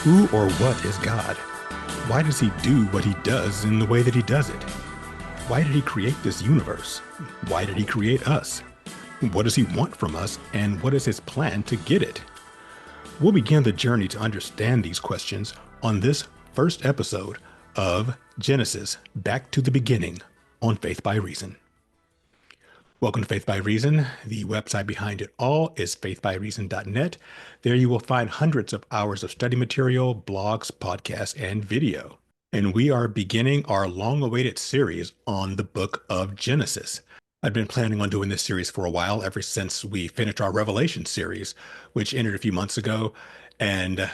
Who or what is God? Why does he do what he does in the way that he does it? Why did he create this universe? Why did he create us? What does he want from us, and what is his plan to get it? We'll begin the journey to understand these questions on this first episode of Genesis Back to the Beginning on Faith by Reason. Welcome to Faith by Reason. The website behind it all is faithbyreason.net. There you will find hundreds of hours of study material, blogs, podcasts, and video. And we are beginning our long-awaited series on the book of Genesis. I've been planning on doing this series for a while, ever since we finished our Revelation series, which ended a few months ago. And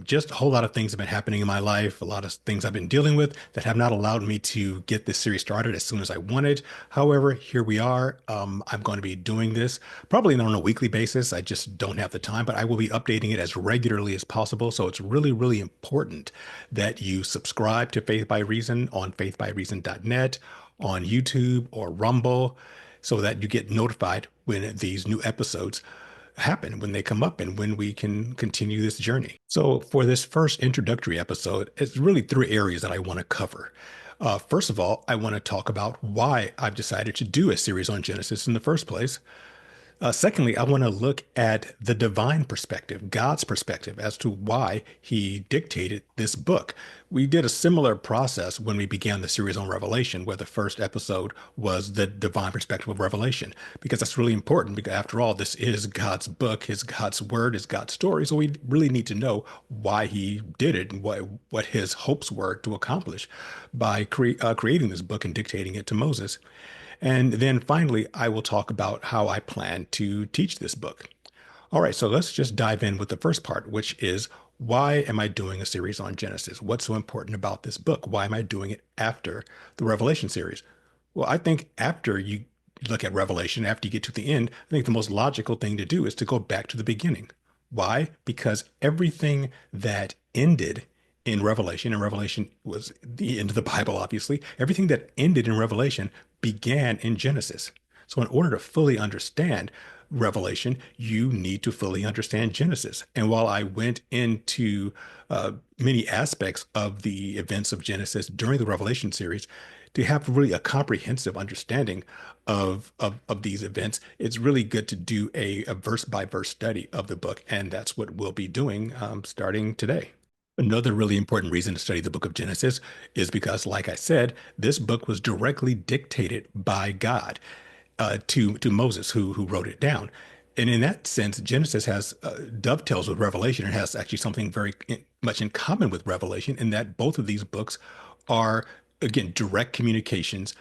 just a whole lot of things have been happening in my life, a lot of things I've been dealing with that have not allowed me to get this series started as soon as I wanted. However, here we are. I'm going to be doing this probably not on a weekly basis. I just don't have the time, but I will be updating it as regularly as possible. So it's really, really important that you subscribe to Faith by Reason on faithbyreason.net, on YouTube or Rumble, so that you get notified when these new episodes happen, when they come up, and when we can continue this journey. So for this first introductory episode, it's really three areas that I want to cover. First of all, I want to talk about why I've decided to do a series on Genesis in the first place. Secondly, I want to look at the divine perspective, God's perspective, as to why he dictated this book. We did a similar process when we began the series on Revelation, where the first episode was the divine perspective of Revelation, because that's really important. Because after all, this is God's book, his God's word, his God's story. So we really need to know why he did it and what his hopes were to accomplish by creating this book and dictating it to Moses. And then finally, I will talk about how I plan to teach this book. All right, so let's just dive in with the first part, which is, why am I doing a series on Genesis? What's so important about this book? Why am I doing it after the Revelation series? Well, I think after you look at Revelation, after you get to the end, I think the most logical thing to do is to go back to the beginning. Why? Because everything that ended in Revelation, and Revelation was the end of the Bible, obviously, everything that ended in Revelation began in Genesis. So, in order to fully understand Revelation, you need to fully understand Genesis. And while I went into many aspects of the events of Genesis during the Revelation series, to have really a comprehensive understanding of these events, it's really good to do a verse by verse study of the book. And that's what we'll be doing starting today. Another really important reason to study the book of Genesis is because, like I said, this book was directly dictated by God to Moses, who wrote it down. And in that sense, Genesis has dovetails with Revelation. It has actually something much in common with Revelation, in that both of these books are, again, direct communications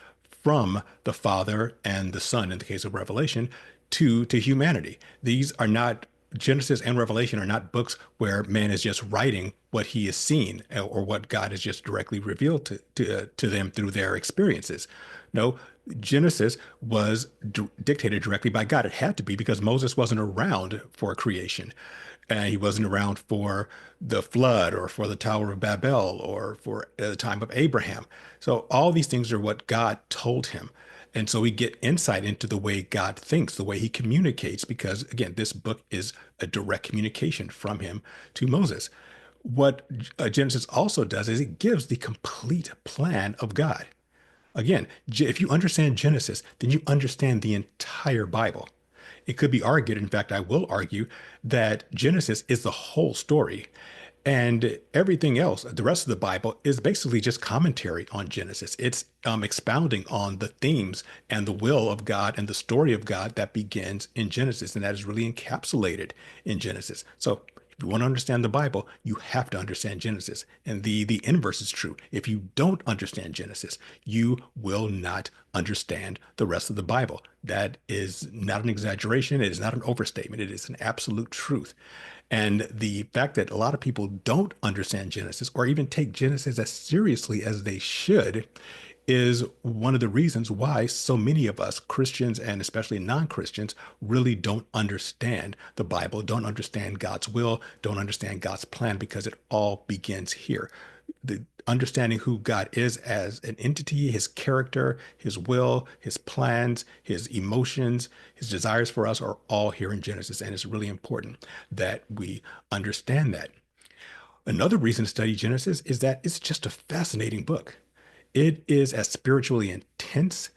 from the Father and the Son, in the case of Revelation, to humanity. These are not Genesis and Revelation are not books where man is just writing what he has seen, or what God has just directly revealed to them through their experiences. No, Genesis was dictated directly by God. It had to be, because Moses wasn't around for creation. And he wasn't around for the flood, or for the Tower of Babel, or for the time of Abraham. So all these things are what God told him. And so we get insight into the way God thinks, the way he communicates, because again, this book is a direct communication from him to Moses. What Genesis also does is it gives the complete plan of God. Again, if you understand Genesis, then you understand the entire Bible. It could be argued, in fact, I will argue, that Genesis is the whole story. And everything else, the rest of the Bible, is basically just commentary on Genesis. It's expounding on the themes and the will of God and the story of God that begins in Genesis. And that is really encapsulated in Genesis. So if you want to understand the Bible, you have to understand Genesis. And the inverse is true. If you don't understand Genesis, you will not understand the rest of the Bible. That is not an exaggeration. It is not an overstatement. It is an absolute truth. And the fact that a lot of people don't understand Genesis, or even take Genesis as seriously as they should, is one of the reasons why so many of us, Christians and especially non-Christians, really don't understand the Bible, don't understand God's will, don't understand God's plan, because it all begins here. The understanding who God is as an entity, his character, his will, his plans, his emotions, his desires for us are all here in Genesis. And it's really important that we understand that. Another reason to study Genesis is that it's just a fascinating book. It is as spiritually intense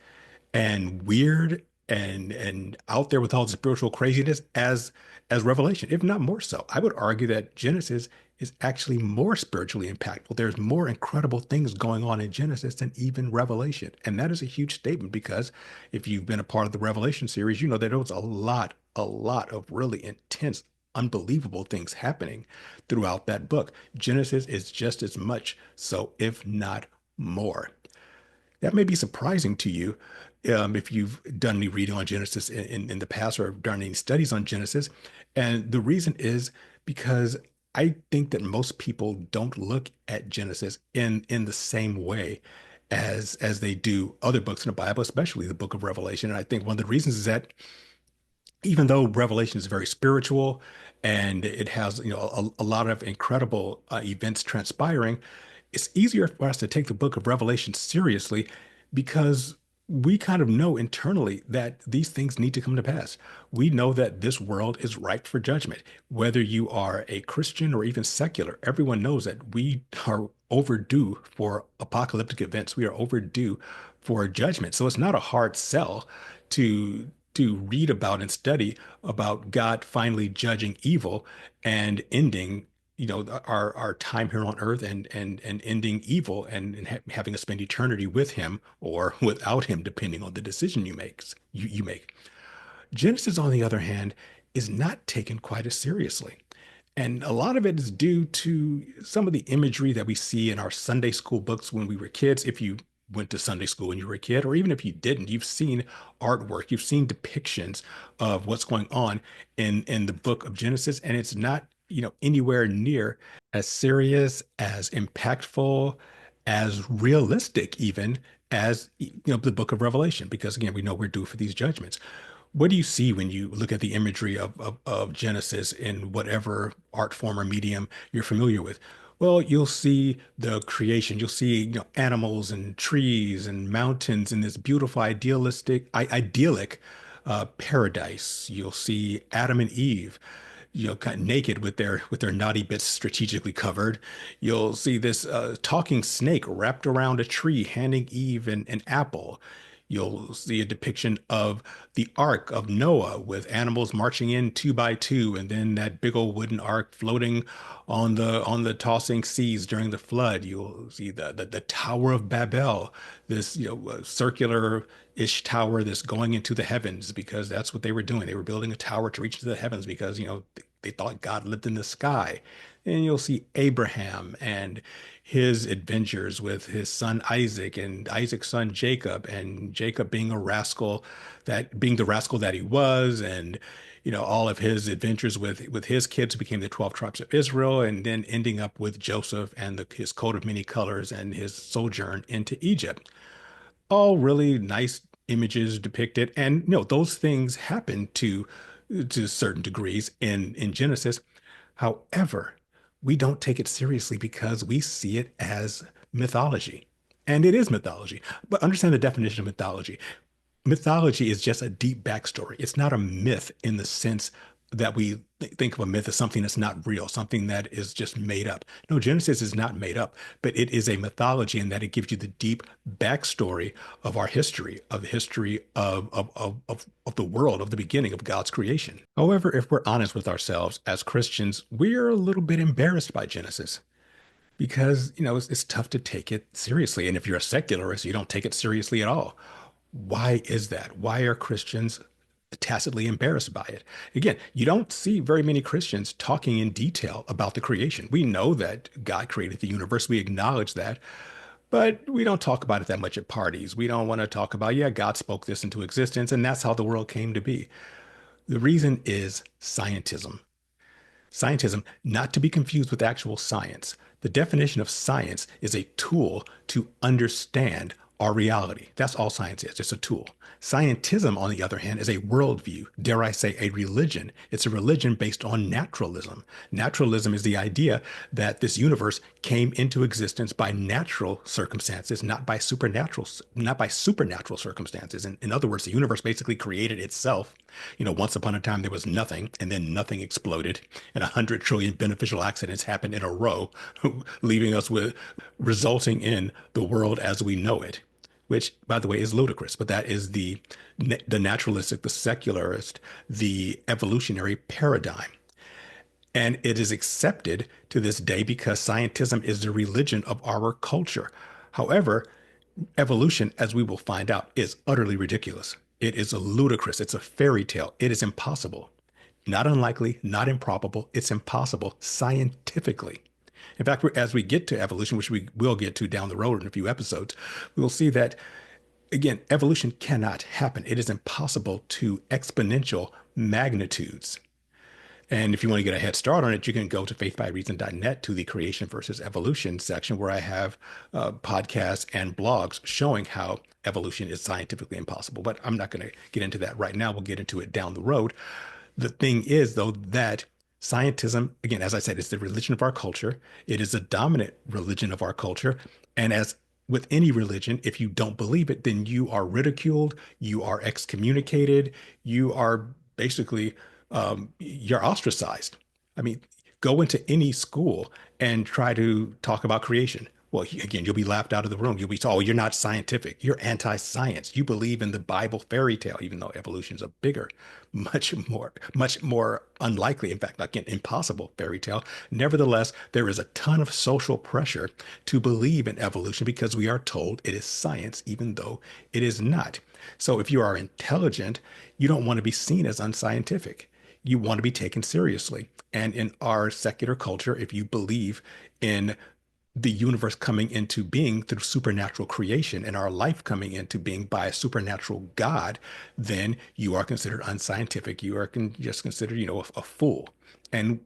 and weird and out there with all the spiritual craziness as Revelation, if not more so. I would argue that Genesis is actually more spiritually impactful. There's more incredible things going on in Genesis than even Revelation. And that is a huge statement because if you've been a part of the Revelation series, you know that there was a lot of really intense, unbelievable things happening throughout that book. Genesis is just as much so, if not more. That may be surprising to you if you've done any reading on Genesis in the past or done any studies on Genesis. And the reason is because I think that most people don't look at Genesis in the same way as they do other books in the Bible, especially the book of Revelation. And I think one of the reasons is that even though Revelation is very spiritual and it has, a lot of incredible events transpiring, it's easier for us to take the book of Revelation seriously because we kind of know internally that these things need to come to pass. We know that this world is ripe for judgment. Whether you are a Christian or even secular, everyone knows that we are overdue for apocalyptic events. We are overdue for judgment. So it's not a hard sell to read about and study about God finally judging evil and ending, our time here on earth and ending evil and having to spend eternity with him or without him, depending on the decision you make. Genesis, on the other hand, is not taken quite as seriously. And a lot of it is due to some of the imagery that we see in our Sunday school books when we were kids. If you went to Sunday school when you were a kid, or even if you didn't, you've seen artwork, you've seen depictions of what's going on in the book of Genesis, and it's not, anywhere near as serious, as impactful, as realistic even as the book of Revelation, because again, we know we're due for these judgments. What do you see when you look at the imagery of Genesis in whatever art form or medium you're familiar with? Well, you'll see the creation. You'll see, animals and trees and mountains in this beautiful, idyllic paradise. You'll see Adam and Eve, kind of naked with their naughty bits strategically covered. You'll see this talking snake wrapped around a tree, handing Eve an apple. You'll see a depiction of the Ark of Noah with animals marching in two by two, and then that big old wooden ark floating on the tossing seas during the flood. You'll see the Tower of Babel, this circular-ish tower that's going into the heavens because that's what they were doing. They were building a tower to reach to the heavens because they thought God lived in the sky. And you'll see Abraham and his adventures with his son Isaac and Isaac's son Jacob, and Jacob being the rascal that he was, and all of his adventures with his kids who became the 12 tribes of Israel, and then ending up with Joseph and his coat of many colors and his sojourn into Egypt. All really nice images depicted, and those things happen to certain degrees in Genesis. However, we don't take it seriously because we see it as mythology. And it is mythology. But understand the definition of mythology. Mythology is just a deep backstory. It's not a myth in the sense that we think of a myth as something that's not real, something that is just made up. No, Genesis is not made up, but it is a mythology in that it gives you the deep backstory of our history, of the history of the world, of the beginning of God's creation. However, if we're honest with ourselves as Christians, we're a little bit embarrassed by Genesis because, it's tough to take it seriously. And if you're a secularist, you don't take it seriously at all. Why is that? Why are Christians tacitly embarrassed by it? Again, you don't see very many Christians talking in detail about the creation. We know that God created the universe. We acknowledge that, but we don't talk about it that much at parties. We don't want to talk about, yeah, God spoke this into existence, and that's how the world came to be. The reason is scientism. Scientism, not to be confused with actual science. The definition of science is a tool to understand our reality. That's all science is. It's a tool. Scientism, on the other hand, is a worldview, dare I say, a religion. It's a religion based on naturalism. Naturalism is the idea that this universe came into existence by natural circumstances, not by supernatural circumstances. In other words, the universe basically created itself. Once upon a time there was nothing, and then nothing exploded, and 100 trillion beneficial accidents happened in a row, leaving us with resulting in the world as we know it, which, by the way, is ludicrous. But that is the naturalistic, the secularist, the evolutionary paradigm. And it is accepted to this day because scientism is the religion of our culture. However, evolution, as we will find out, is utterly ridiculous. It is ludicrous. It's a fairy tale. It is impossible. Not unlikely, not improbable. It's impossible scientifically. In fact, as we get to evolution, which we will get to down the road in a few episodes, we will see that, again, evolution cannot happen. It is impossible to exponential magnitudes. And if you want to get a head start on it, you can go to faithbyreason.net to the creation versus evolution section, where I have podcasts and blogs showing how evolution is scientifically impossible. But I'm not going to get into that right now. We'll get into it down the road. The thing is, though, that scientism, again, as I said, is the religion of our culture. It is a dominant religion of our culture. And as with any religion, if you don't believe it, then you are ridiculed, you are excommunicated, you are basically you're ostracized. I mean, go into any school and try to talk about creation. Well, again, you'll be laughed out of the room. You'll be told, oh, you're not scientific. You're anti-science. You believe in the Bible fairy tale, even though evolution is a bigger, much more unlikely, in fact, like an impossible fairy tale. Nevertheless, there is a ton of social pressure to believe in evolution because we are told it is science, even though it is not. So if you are intelligent, you don't want to be seen as unscientific. You want to be taken seriously. And in our secular culture, if you believe in the universe coming into being through supernatural creation and our life coming into being by a supernatural God, then you are considered unscientific. You are just considered, a fool. And,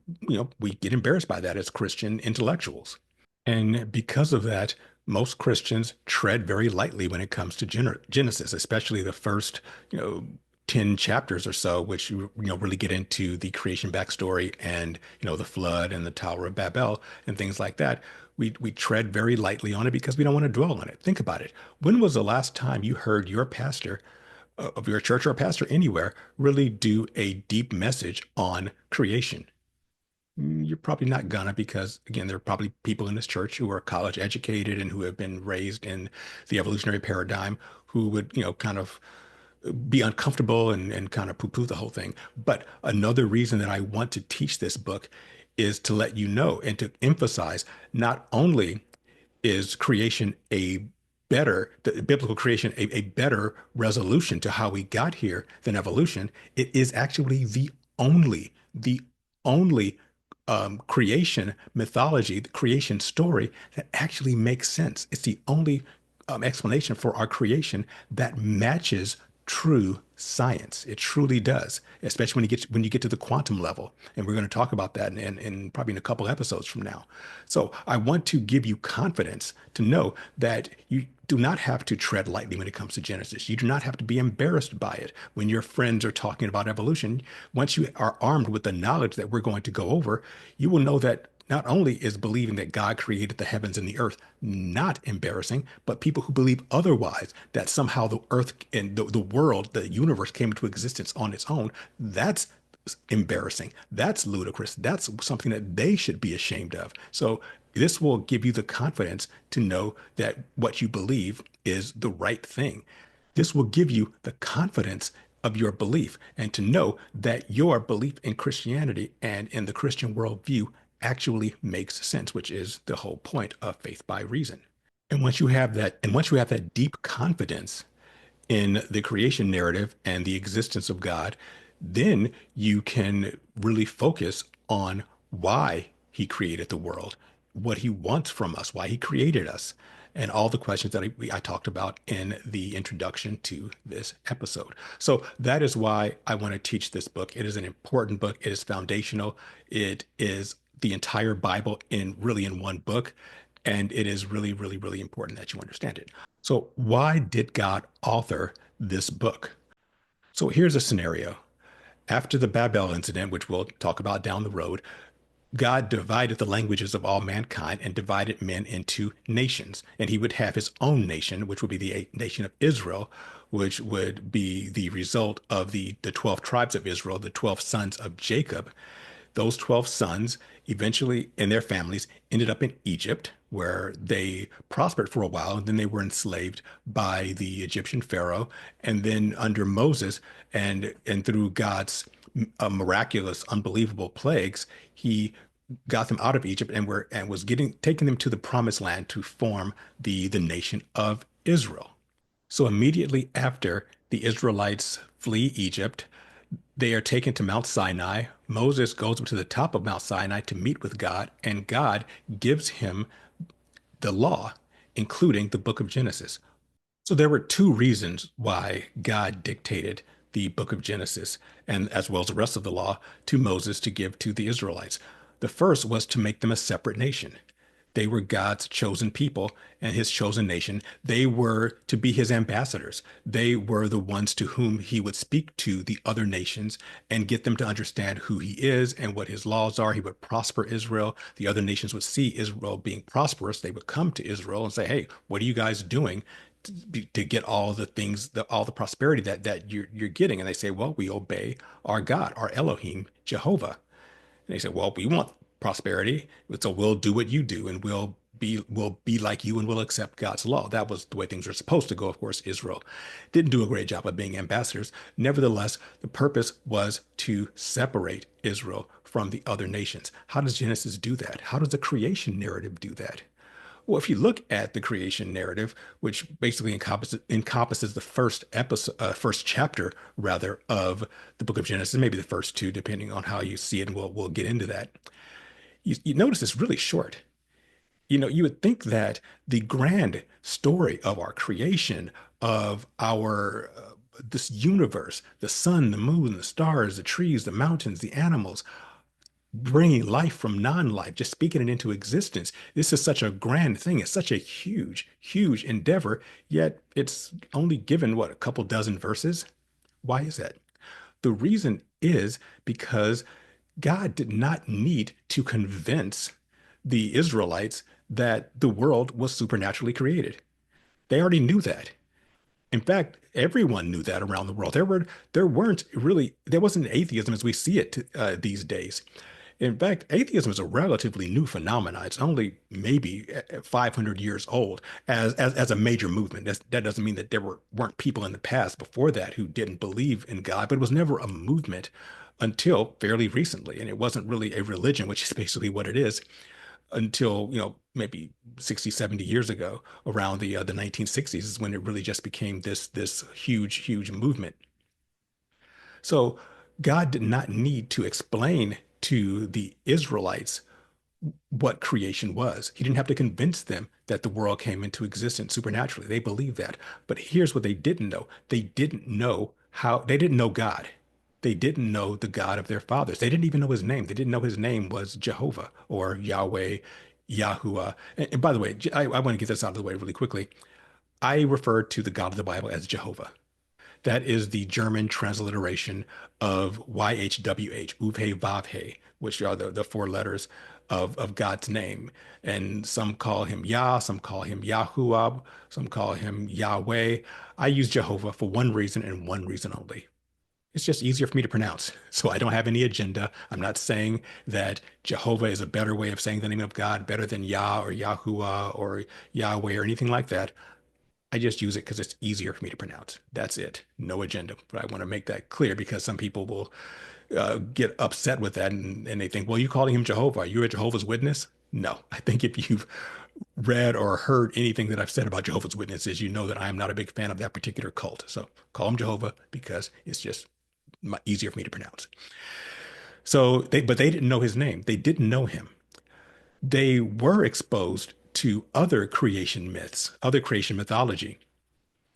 we get embarrassed by that as Christian intellectuals. And because of that, most Christians tread very lightly when it comes to Genesis, especially the first, 10 chapters or so, which, really get into the creation backstory and, the flood and the Tower of Babel and things like that. We tread very lightly on it because we don't want to dwell on it. Think about it. When was the last time you heard your pastor of your church or a pastor anywhere really do a deep message on creation? You're probably not gonna, because again, there are probably people in this church who are college educated and who have been raised in the evolutionary paradigm who would, kind of be uncomfortable and kind of poo-poo the whole thing. But another reason that I want to teach this book is to let you know and to emphasize not only is creation the biblical creation, a better resolution to how we got here than evolution. It is actually the only creation mythology, the creation story that actually makes sense. It's the only explanation for our creation that matches true science. It truly does, especially when you get to the quantum level. And we're going to talk about that in probably in a couple episodes from now. So I want to give you confidence to know that you do not have to tread lightly when it comes to Genesis. You do not have to be embarrassed by it when your friends are talking about evolution. Once you are armed with the knowledge that we're going to go over, you will know that not only is believing that God created the heavens and the earth not embarrassing, but people who believe otherwise, that somehow the earth and the world, the universe came into existence on its own, that's embarrassing. That's ludicrous. That's something that they should be ashamed of. So this will give you the confidence to know that what you believe is the right thing. This will give you the confidence of your belief and to know that your belief in Christianity and in the Christian worldview actually makes sense, which is the whole point of faith by reason. And once you have that deep confidence in the creation narrative and the existence of God, then you can really focus on why he created the world, what he wants from us, why he created us, and all the questions that I talked about in the introduction to this episode. So that is why I want to teach this book. It is an important book. It is foundational. It is the entire Bible in one book. And it is really, really, really important that you understand it. So, why did God author this book? So, here's a scenario. After the Babel incident, which we'll talk about down the road, God divided the languages of all mankind and divided men into nations. And he would have his own nation, which would be the nation of Israel, which would be the result of the 12 tribes of Israel, the 12 sons of Jacob. Those 12 sons eventually, and their families, ended up in Egypt, where they prospered for a while, and then they were enslaved by the Egyptian Pharaoh. And then under Moses, and through God's miraculous, unbelievable plagues, he got them out of Egypt and was getting taking them to the promised land to form the nation of Israel. So immediately after the Israelites flee Egypt, they are taken to Mount Sinai. Moses goes up to the top of Mount Sinai to meet with God, and God gives him the law, including the book of Genesis. So there were two reasons why God dictated the book of Genesis, and as well as the rest of the law, to Moses to give to the Israelites. The first was to make them a separate nation. They were God's chosen people and his chosen nation. They were to be his ambassadors. They were the ones to whom he would speak to the other nations and get them to understand who he is and what his laws are. He would prosper Israel. The other nations would see Israel being prosperous. They would come to Israel and say, "Hey, what are you guys doing to get all the things, all the prosperity that you're getting?" And they say, "Well, we obey our God, our Elohim, Jehovah." And they say, "Well, we want prosperity, so we'll do what you do, and we'll be like you, and we'll accept God's law." That was the way things were supposed to go. Of course, Israel didn't do a great job of being ambassadors. Nevertheless, the purpose was to separate Israel from the other nations. How does Genesis do that? How does the creation narrative do that? Well, if you look at the creation narrative, which basically encompasses the first episode, first chapter rather of the book of Genesis, maybe the first two, depending on how you see it, and we'll get into that. You notice it's really short. You would think that the grand story of our creation, of our this universe, the sun, the moon, the stars, the trees, the mountains, the animals, bringing life from non-life, just speaking it into existence. This is such a grand thing. It's such a huge, huge endeavor, yet it's only given, what, a couple dozen verses? Why is that? The reason is because God did not need to convince the Israelites that the world was supernaturally created. They already knew that. In fact, everyone knew that around the world. There wasn't atheism as we see it these days. In fact, atheism is a relatively new phenomenon. It's only maybe 500 years old as a major movement. That doesn't mean that weren't people in the past before that who didn't believe in God, but it was never a movement until fairly recently. And it wasn't really a religion, which is basically what it is, until, maybe 60, 70 years ago, around the 1960s is when it really just became this huge, huge movement. So God did not need to explain to the Israelites what creation was. He didn't have to convince them that the world came into existence supernaturally. They believed that. But here's what they didn't know. They didn't know God. They didn't know the God of their fathers. They didn't even know his name. They didn't know his name was Jehovah or Yahweh, Yahuwah. And by the way, I want to get this out of the way really quickly. I refer to the God of the Bible as Jehovah. That is the German transliteration of YHWH, Uve Vavhe, which are the four letters of God's name. And some call him Yah, some call him Yahuwah, some call him Yahweh. I use Jehovah for one reason and one reason only. It's just easier for me to pronounce. So I don't have any agenda. I'm not saying that Jehovah is a better way of saying the name of God, better than Yah or Yahuwah or Yahweh or anything like that. I just use it because it's easier for me to pronounce. That's it. No agenda. But I want to make that clear because some people will get upset with that and they think, well, you calling him Jehovah. Are you a Jehovah's Witness? No. I think if you've read or heard anything that I've said about Jehovah's Witnesses, you know that I am not a big fan of that particular cult. So call him Jehovah because it's just easier for me to pronounce. But they didn't know his name. They didn't know him. They were exposed to other creation myths, other creation mythology.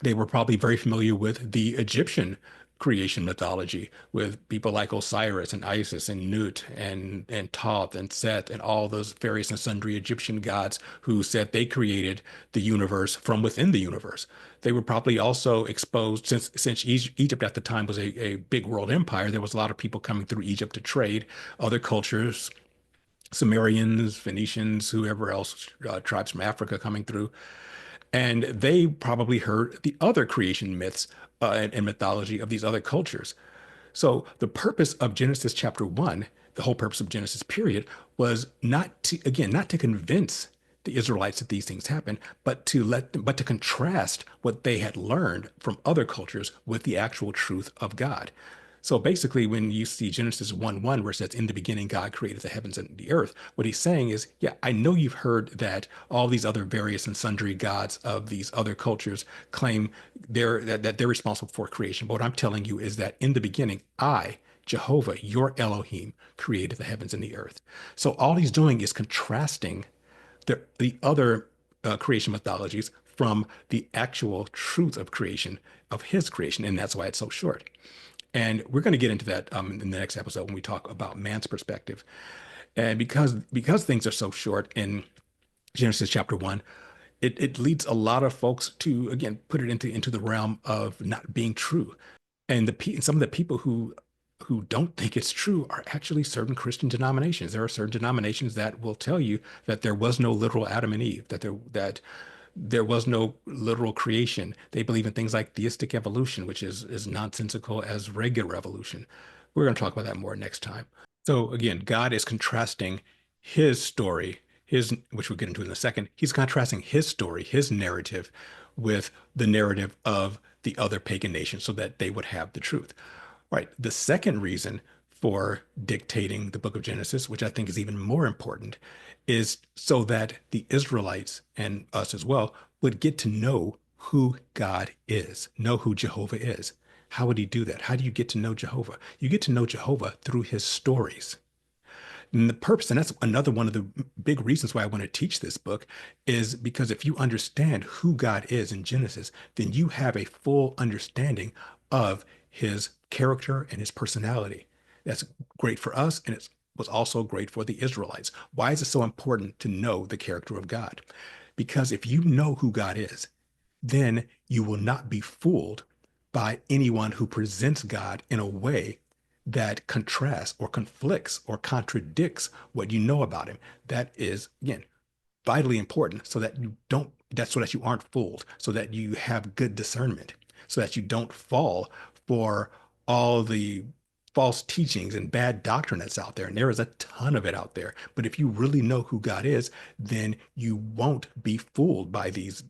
They were probably very familiar with the Egyptian creation mythology, with people like Osiris and Isis and Nut and Thoth and Seth and all those various and sundry Egyptian gods who said they created the universe from within the universe. They were probably also exposed since Egypt at the time was a big world empire. There was a lot of people coming through Egypt to trade, other cultures, Sumerians, Phoenicians, whoever else, tribes from Africa coming through. And they probably heard the other creation myths and mythology of these other cultures. So the purpose of Genesis chapter one, the whole purpose of Genesis period, was not to, again, not to convince the Israelites that these things happen, but to contrast what they had learned from other cultures with the actual truth of God. So basically, when you see Genesis 1:1, where it says, "In the beginning, God created the heavens and the earth," what he's saying is, yeah, I know you've heard that all these other various and sundry gods of these other cultures claim that they're responsible for creation. But what I'm telling you is that in the beginning, I, Jehovah, your Elohim, created the heavens and the earth. So all he's doing is contrasting the other creation mythologies from the actual truth of creation, of his creation. And that's why it's so short. And we're going to get into that in the next episode when we talk about man's perspective. And because things are so short in Genesis chapter one, it leads a lot of folks to again put it into the realm of not being true. And some of the people who don't think it's true are actually certain Christian denominations. There are certain denominations that will tell you that there was no literal Adam and Eve, that there was no literal creation. They believe in things like theistic evolution, which is as nonsensical as regular evolution. We're going to talk about that more next time. So again, God is contrasting his story, which we'll get into in a second. He's contrasting his story, his narrative, with the narrative of the other pagan nations so that they would have the truth. All right. The second reason for dictating the book of Genesis, which I think is even more important, is so that the Israelites and us as well would get to know who God is, know who Jehovah is. How would he do that? How do you get to know Jehovah? You get to know Jehovah through his stories. And the purpose, and that's another one of the big reasons why I want to teach this book, is because if you understand who God is in Genesis, then you have a full understanding of his character and his personality. That's great for us, and it was also great for the Israelites. Why is it so important to know the character of God? Because if you know who God is, then you will not be fooled by anyone who presents God in a way that contrasts or conflicts or contradicts what you know about him. That is, again, vitally important so that you don't, that's so that you aren't fooled, so that you have good discernment, so that you don't fall for all the false teachings and bad doctrine that's out there. And there is a ton of it out there. But if you really know who God is, then you won't be fooled by these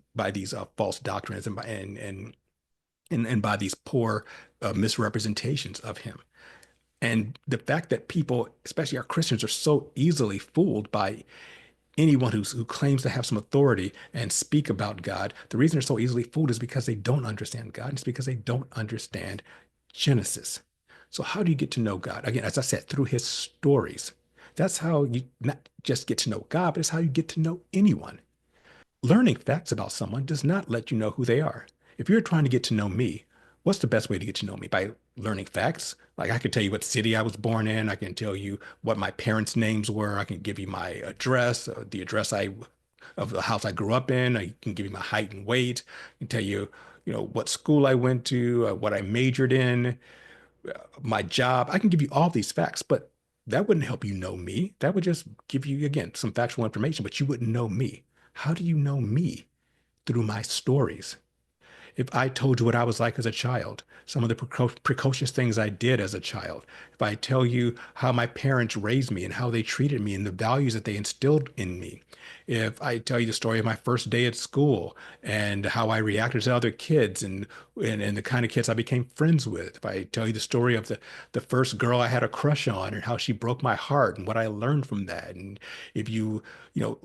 false doctrines and by these poor misrepresentations of him. And the fact that people, especially our Christians, are so easily fooled by anyone who claims to have some authority and speak about God, the reason they're so easily fooled is because they don't understand God. It's because they don't understand Genesis. So how do you get to know God? Again, as I said, through his stories. That's how you not just get to know God, but it's how you get to know anyone. Learning facts about someone does not let you know who they are. If you're trying to get to know me, what's the best way to get to know me? By learning facts? Like I can tell you what city I was born in. I can tell you what my parents' names were. I can give you my address, the address of the house I grew up in. I can give you my height and weight. I can tell you, what school I went to, what I majored in, my job. I can give you all these facts, but that wouldn't help you know me. That would just give you, again, some factual information, but you wouldn't know me. How do you know me? Through my stories. If I told you what I was like as a child, some of the precocious things I did as a child, if I tell you how my parents raised me and how they treated me and the values that they instilled in me, if I tell you the story of my first day at school and how I reacted to other kids and the kind of kids I became friends with, if I tell you the story of the first girl I had a crush on and how she broke my heart and what I learned from that, and if you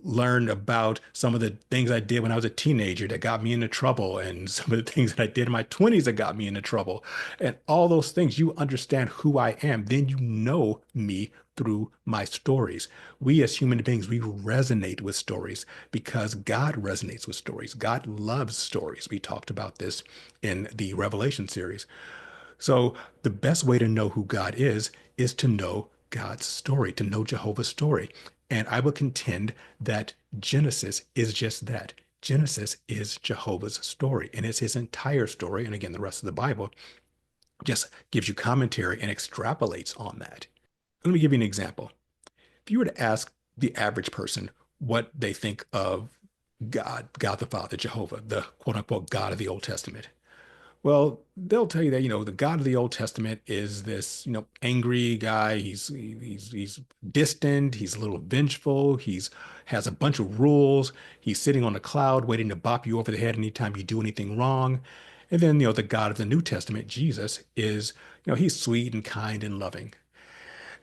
learn about some of the things I did when I was a teenager that got me into trouble, and some of the things that I did in my 20s that got me into trouble, and all those things, you understand who I am. Then you know me through my stories. We as human beings, we resonate with stories because God resonates with stories. God loves stories. We talked about this in the Revelation series. So the best way to know who God is to know God's story, to know Jehovah's story. And I will contend that Genesis is just that. Genesis is Jehovah's story, and it's his entire story. And again, the rest of the Bible just gives you commentary and extrapolates on that. Let me give you an example. If you were to ask the average person what they think of God, God the Father, Jehovah, the quote unquote God of the Old Testament, well, they'll tell you that, the God of the Old Testament is this, angry guy. He's distant, he's a little vengeful, he's has a bunch of rules. He's sitting on a cloud waiting to bop you over the head anytime you do anything wrong. And then, the God of the New Testament, Jesus, is, he's sweet and kind and loving.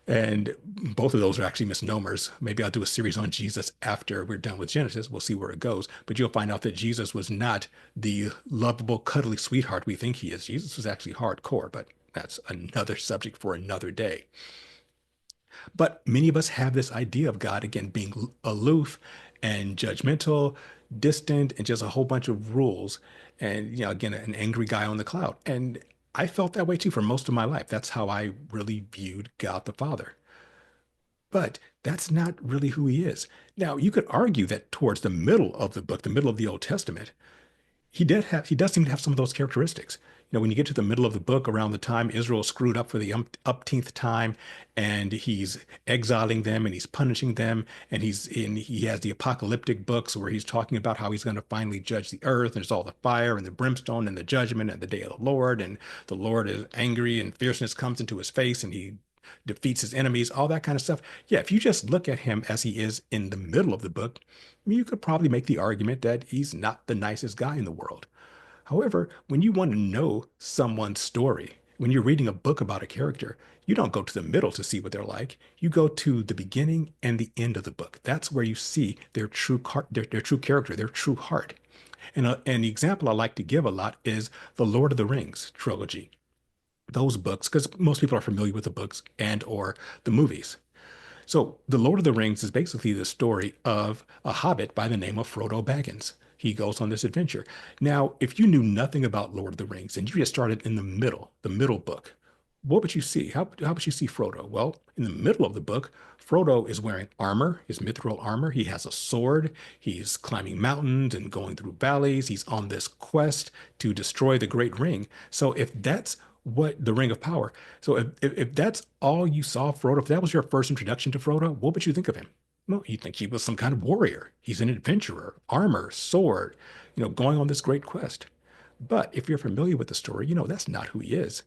And both of those are actually misnomers. Maybe I'll do a series on Jesus after we're done with Genesis. We'll see where it goes. But you'll find out that Jesus was not the lovable, cuddly sweetheart we think he is. Jesus was actually hardcore, but that's another subject for another day. But many of us have this idea of God, again, being aloof and judgmental, distant, and just a whole bunch of rules. And, again, an angry guy on the cloud. And I felt that way too for most of my life. That's how I really viewed God the Father. But that's not really who he is. Now, you could argue that towards the middle of the book, the middle of the Old Testament, he does seem to have some of those characteristics. When you get to the middle of the book, around the time Israel screwed up for the upteenth time, and he's exiling them and he's punishing them, and he has the apocalyptic books where he's talking about how he's going to finally judge the earth, and there's all the fire and the brimstone and the judgment and the day of the Lord, and the Lord is angry and fierceness comes into his face, and he defeats his enemies, all that kind of stuff. Yeah, if you just look at him as he is in the middle of the book, you could probably make the argument that he's not the nicest guy in the world. However, when you want to know someone's story, when you're reading a book about a character, you don't go to the middle to see what they're like. You go to the beginning and the end of the book. That's where you see their true character, their true heart. And the example I like to give a lot is the Lord of the Rings trilogy. Those books, because most people are familiar with the books and or the movies. So, The Lord of the Rings is basically the story of a hobbit by the name of Frodo Baggins. He goes on this adventure. Now, if you knew nothing about Lord of the Rings and you just started in the middle book, what would you see? How would you see Frodo? Well, in the middle of the book, Frodo is wearing armor, his mithril armor. He has a sword. He's climbing mountains and going through valleys. He's on this quest to destroy the Great Ring. So if that's what the Ring of Power. So if that's all you saw Frodo, if that was your first introduction to Frodo, what would you think of him? Well, you think he was some kind of warrior. He's an adventurer, armor, sword, going on this great quest. But if you're familiar with the story, that's not who he is.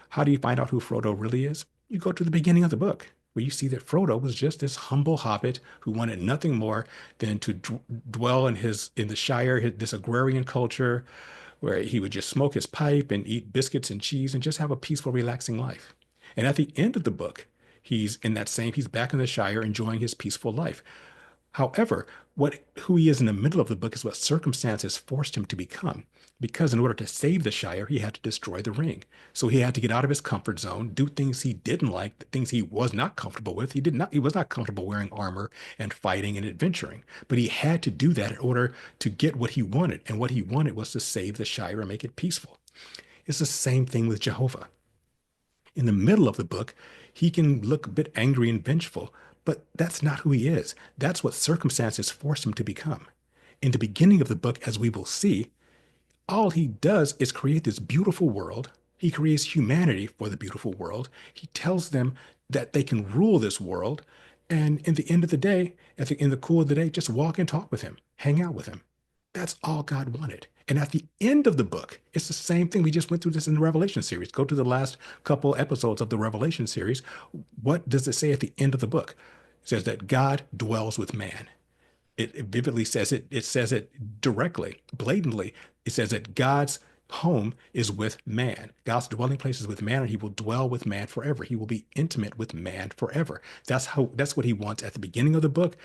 How do you find out who Frodo really is? You go to the beginning of the book, where you see that Frodo was just this humble hobbit who wanted nothing more than to dwell in the Shire, this agrarian culture, where he would just smoke his pipe and eat biscuits and cheese and just have a peaceful, relaxing life. And at the end of the book, he's back in the Shire enjoying his peaceful life. However, who he is in the middle of the book is what circumstances forced him to become. Because in order to save the Shire, he had to destroy the ring. So he had to get out of his comfort zone, do things he didn't like, things he was not comfortable with. He was not comfortable wearing armor and fighting and adventuring. But he had to do that in order to get what he wanted. And what he wanted was to save the Shire and make it peaceful. It's the same thing with Jehovah. In the middle of the book, he can look a bit angry and vengeful, but that's not who he is. That's what circumstances force him to become. In the beginning of the book, as we will see, all he does is create this beautiful world. He creates humanity for the beautiful world. He tells them that they can rule this world. And in the end of the day, in the cool of the day, just walk and talk with him, hang out with him. That's all God wanted. And at the end of the book, it's the same thing. We just went through this in the Revelation series. Go to the last couple episodes of the Revelation series. What does it say at the end of the book? It says that God dwells with man. It vividly says it. It says it directly, blatantly. It says that God's home is with man. God's dwelling place is with man, and he will dwell with man forever. He will be intimate with man forever. That's what he wants at the beginning of the book.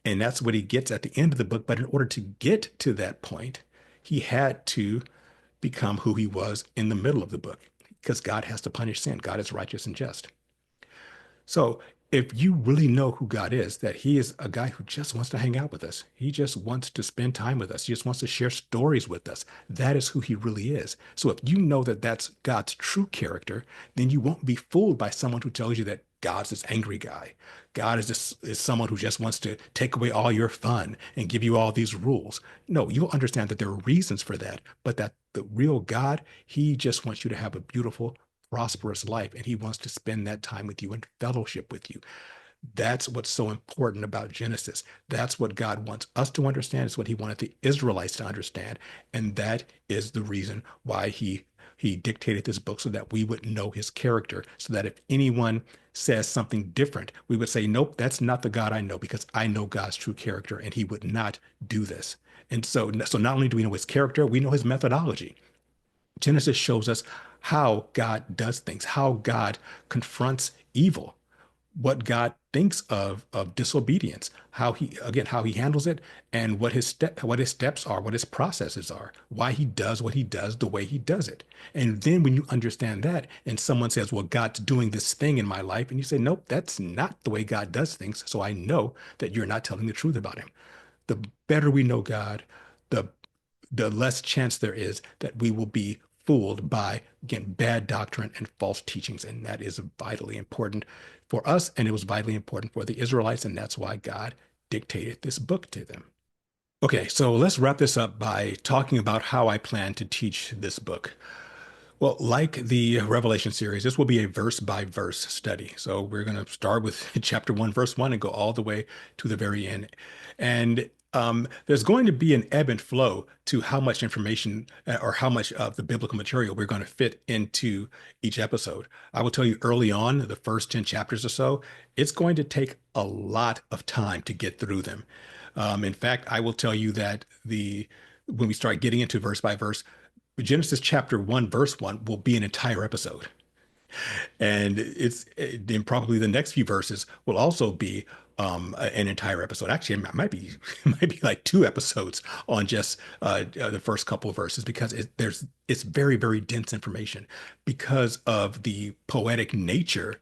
And that's what he gets at the end of the book. But in order to get to that point, he had to become who he was in the middle of the book because God has to punish sin. God is righteous and just. So if you really know who God is, that He is a guy who just wants to hang out with us. He just wants to spend time with us. He just wants to share stories with us. That is who He really is. So if you know that that's God's true character, then you won't be fooled by someone who tells you that God's this angry guy. God is someone who just wants to take away all your fun and give you all these rules. No, you'll understand that there are reasons for that, but that the real God, He just wants you to have a beautiful, prosperous life, and He wants to spend that time with you and fellowship with you. That's what's so important about Genesis. That's what God wants us to understand. It's what He wanted the Israelites to understand. And that is the reason why He dictated this book so that we would know His character, so that if anyone says something different, we would say, nope, that's not the God I know, because I know God's true character and He would not do this. And so not only do we know His character, we know His methodology. Genesis shows us how God does things, how God confronts evil, what God thinks of disobedience, how he handles it, and what his steps are, what his processes are, why he does what he does the way he does it. And then when you understand that, and someone says, "Well, God's doing this thing in my life," and you say, "Nope, that's not the way God does things," so I know that you're not telling the truth about Him. The better we know God, the the less chance there is that we will be fooled by, again, bad doctrine and false teachings. And that is vitally important for us. And it was vitally important for the Israelites. And that's why God dictated this book to them. Okay, so let's wrap this up by talking about how I plan to teach this book. Well, like the Revelation series, this will be a verse by verse study. So we're going to start with chapter 1, verse 1, and go all the way to the very end. And there's going to be an ebb and flow to how much information or how much of the biblical material we're going to fit into each episode. I will tell you early on, the first 10 chapters or so, it's going to take a lot of time to get through them. In fact, I will tell you that when we start getting into verse by verse, Genesis chapter 1, verse 1 will be an entire episode. And then probably the next few verses will also be an entire episode. Actually, it might be it might be like two episodes on just the first couple of verses, because it's very, very dense information because of the poetic nature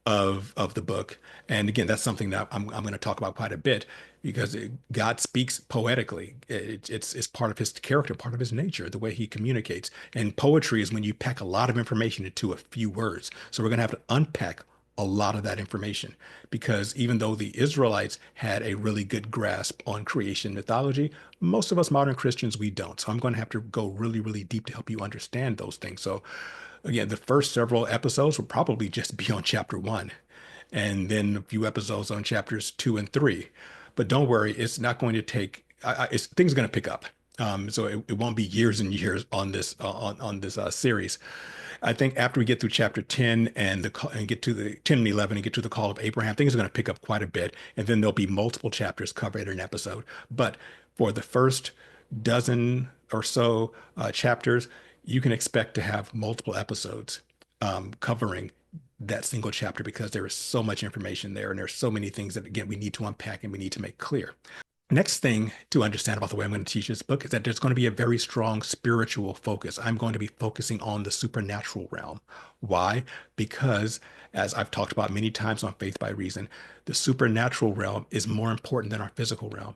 of the book. And again, that's something that I'm going to talk about quite a bit, because God speaks poetically. It's part of His character, part of His nature, the way He communicates. And poetry is when you pack a lot of information into a few words. So we're going to have to unpack a lot of that information, because even though the Israelites had a really good grasp on creation mythology, most of us modern Christians, we don't. So I'm going to have to go really, really deep to help you understand those things. So again, the first several episodes will probably just be on chapter 1, and then a few episodes on chapters 2 and 3. But don't worry, it's not going to take. Things are going to pick up. So it won't be years and years on this series. I think after we get through chapter 10 and get to the 10 and 11 and get to the call of Abraham, things are going to pick up quite a bit, and then there'll be multiple chapters covered in an episode. But for the first dozen or so chapters, you can expect to have multiple episodes covering that single chapter, because there is so much information there, and there's so many things that, again, we need to unpack and we need to make clear. Next thing to understand about the way I'm going to teach this book is that there's going to be a very strong spiritual focus. I'm going to be focusing on the supernatural realm. Why? Because, as I've talked about many times on Faith by Reason, the supernatural realm is more important than our physical realm.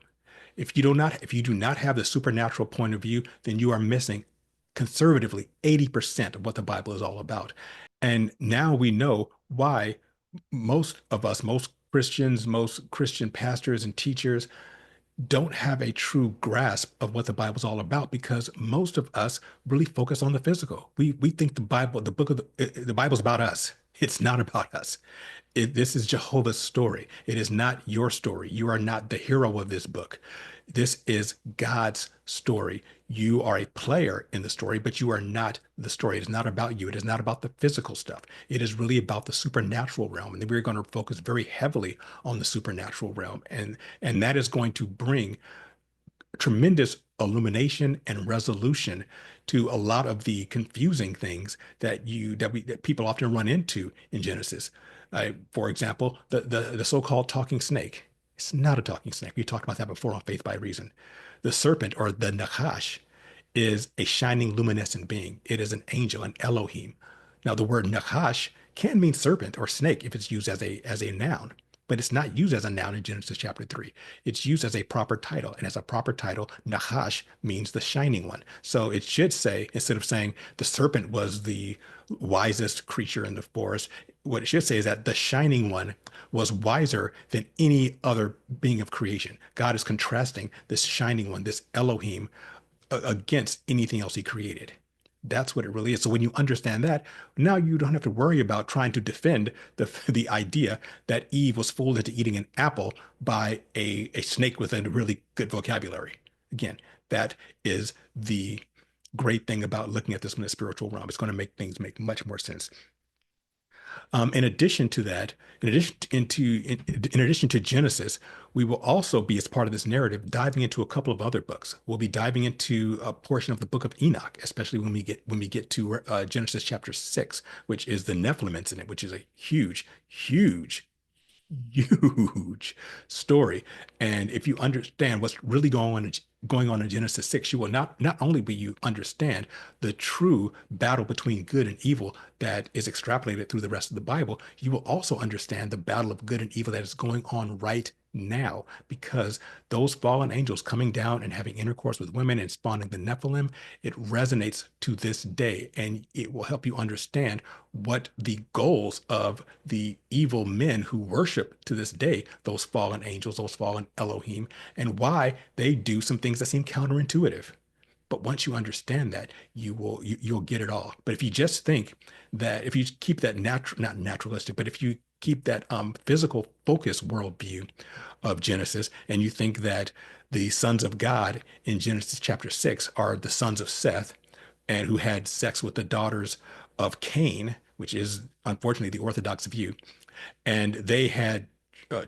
If you do not have the supernatural point of view, then you are missing conservatively 80% of what the Bible is all about. And now we know why most of us, most Christians, most Christian pastors and teachers don't have a true grasp of what the Bible's all about, because most of us really focus on the physical. We think the Bible's about us. It's not about us. This is Jehovah's story. It is not your story. You are not the hero of this book. This is God's story. You are a player in the story, but you are not the story. It is not about you. It is not about the physical stuff. It is really about the supernatural realm. And we're going to focus very heavily on the supernatural realm. And that is going to bring tremendous illumination and resolution to a lot of the confusing things that people often run into in Genesis. For example, the so-called talking snake. It's not a talking snake. We talked about that before on Faith by Reason. The serpent, or the Nachash, is a shining luminescent being. It is an angel, an Elohim. Now, the word Nachash can mean serpent or snake if it's used as a noun, but it's not used as a noun in Genesis chapter 3. It's used as a proper title, and as a proper title, Nahash means the shining one. So it should say, instead of saying the serpent was the wisest creature in the forest, what it should say is that the shining one was wiser than any other being of creation. God is contrasting this shining one, this Elohim, against anything else he created. That's what it really is. So when you understand that, now you don't have to worry about trying to defend the idea that Eve was fooled into eating an apple by a snake with a really good vocabulary. Again, that is the great thing about looking at this in a spiritual realm. It's going to make things make much more sense. In addition to that, in addition to Genesis, we will also be, as part of this narrative, diving into a couple of other books. We'll be diving into a portion of the book of Enoch, especially when we get to Genesis chapter 6, which is the Nephilim incident, which is a huge, huge, huge story. And if you understand what's really going on in Genesis 6, you will not only will you understand the true battle between good and evil that is extrapolated through the rest of the Bible, you will also understand the battle of good and evil that is going on right now, because those fallen angels coming down and having intercourse with women and spawning the Nephilim, it resonates to this day, and it will help you understand what the goals of the evil men who worship to this day those fallen angels, those fallen Elohim, and why they do some things that seem counterintuitive. But once you understand that, you'll get it all. But if you just think that, if you keep that not naturalistic, but if you keep that physical focus worldview of Genesis, and you think that the sons of God in Genesis chapter 6 are the sons of Seth, and who had sex with the daughters of Cain, which is unfortunately the Orthodox view, and they had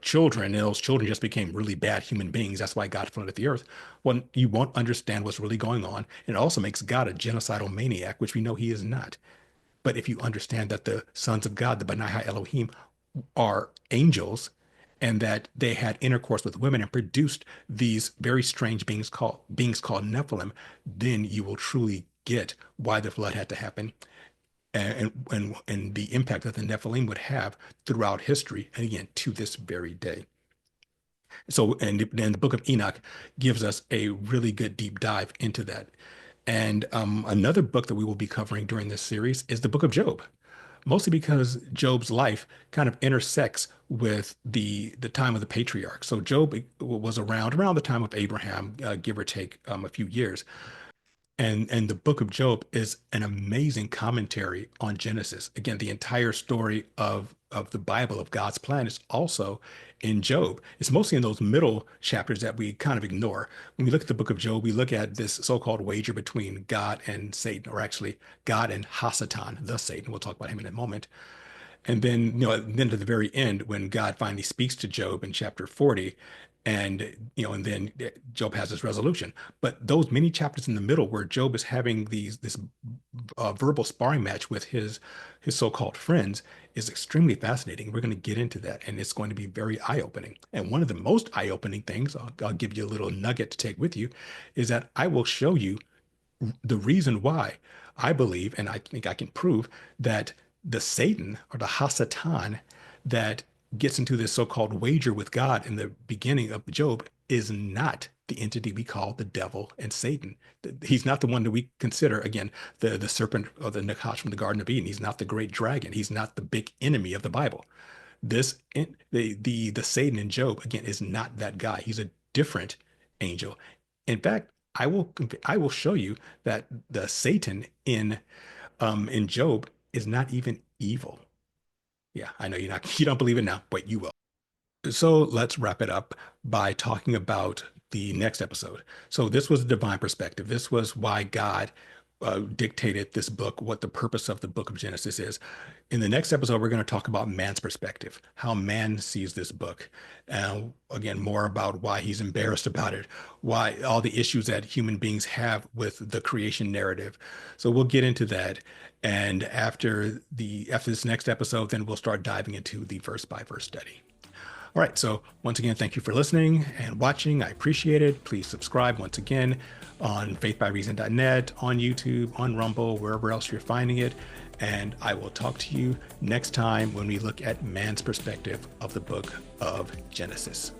children, and those children just became really bad human beings. That's why God flooded the earth. Well, you won't understand what's really going on. And it also makes God a genocidal maniac, which we know he is not. But if you understand that the sons of God, the Benai Elohim, are angels, and that they had intercourse with women and produced these very strange beings called Nephilim, then you will truly get why the flood had to happen, and the impact that the Nephilim would have throughout history, and again to this very day. So, and the book of Enoch gives us a really good deep dive into that. And another book that we will be covering during this series is the book of Job, mostly because Job's life kind of intersects with the time of the patriarchs. So Job was around the time of Abraham, give or take a few years. And the book of Job is an amazing commentary on Genesis. Again, the entire story of the Bible, of God's plan, is also in Job. It's mostly in those middle chapters that we kind of ignore. When we look at the book of Job, we look at this so-called wager between God and Satan, or actually God and Hasatan, the Satan. We'll talk about him in a moment. And then, then to the very end, when God finally speaks to Job in chapter 40, and then Job has this resolution. But those many chapters in the middle where Job is having this verbal sparring match with his so-called friends is extremely fascinating. We're going to get into that, and it's going to be very eye-opening. And one of the most eye-opening things, I'll give you a little nugget to take with you, is that I will show you the reason why I believe, and I think I can prove, that the Satan, or the Hasatan, that gets into this so-called wager with God in the beginning of Job is not the entity we call the devil and Satan. He's not the one that we consider, again, the serpent or the Nakash from the Garden of Eden. He's not the great dragon. He's not the big enemy of the Bible. The Satan in Job, again, is not that guy. He's a different angel. In fact, I will show you that the Satan in Job is not even evil. Yeah, I know you don't believe it now, but you will. So let's wrap it up by talking about the next episode. So this was a divine perspective. This was why God dictated this book, what the purpose of the book of Genesis is. In the next episode, we're going to talk about man's perspective, how man sees this book. And again, more about why he's embarrassed about it, why all the issues that human beings have with the creation narrative. So we'll get into that. And after this next episode, then we'll start diving into the verse by verse study. All right. So once again, thank you for listening and watching. I appreciate it. Please subscribe once again on faithbyreason.net, on YouTube, on Rumble, wherever else you're finding it. And I will talk to you next time when we look at man's perspective of the book of Genesis.